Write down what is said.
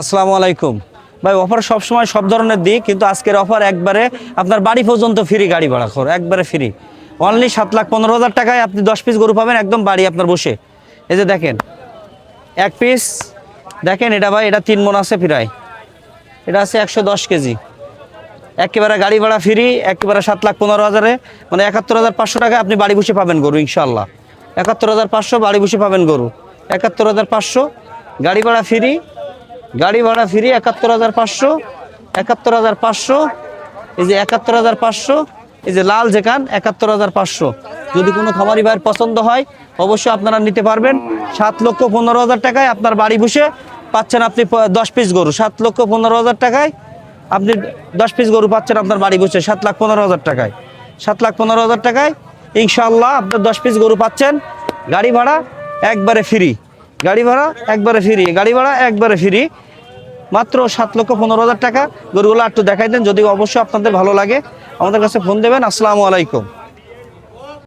আসসালামু আলাইকুম ভাই। অফার সবসময় সব ধরনের দিই, কিন্তু আজকের অফার একবারে আপনার বাড়ি পর্যন্ত ফ্রি গাড়ি ভাড়া খর, একবারে ফ্রি। অনলি 7,15,000 টাকায় আপনি 10 পিস গরু পাবেন একদম বাড়ি আপনার বসে। এই যে দেখেন এক পিস, দেখেন এটা ভাই, এটা 3 মণ আছে প্রায়, এটা আছে 110 কেজি। একেবারে গাড়ি ভাড়া ফ্রি, একেবারে 7,15,000-এ, মানে 71,500 টাকায় আপনি বাড়ি বসে পাবেন গরু ইনশাল্লাহ। 71,500 বাড়ি বসে পাবেন গরু, 71,500 গাড়ি ভাড়া ফ্রি, গাড়ি ভাড়া ফ্রি 71,500, 71,500। এই যে 71,500, এই যে লাল যেখান 71,500। যদি কোনো খামারি ভাইয়ের পছন্দ হয় অবশ্যই আপনারা নিতে পারবেন। 7,15,000 টাকায় আপনার বাড়ি বসে পাচ্ছেন আপনি 10 পিস গরু। 7,15,000 টাকায় আপনি 10 পিস গরু পাচ্ছেন আপনার বাড়ি বসে, 7,15,000 টাকায়। 7,15,000 টাকায় ইনশাআল্লাহ আপনার 10 পিস গরু পাচ্ছেন। গাড়ি ভাড়া একবারে ফ্রি, গাড়ি ভাড়া একবারে ফ্রি, গাড়ি ভাড়া একবারে ফ্রি, মাত্র 7,15,000 টাকা। গরুগুলো একটু দেখাই দেন, যদি অবশ্যই আপনাদের ভালো লাগে আমাদের কাছে ফোন দেবেন। আসসালামু আলাইকুম।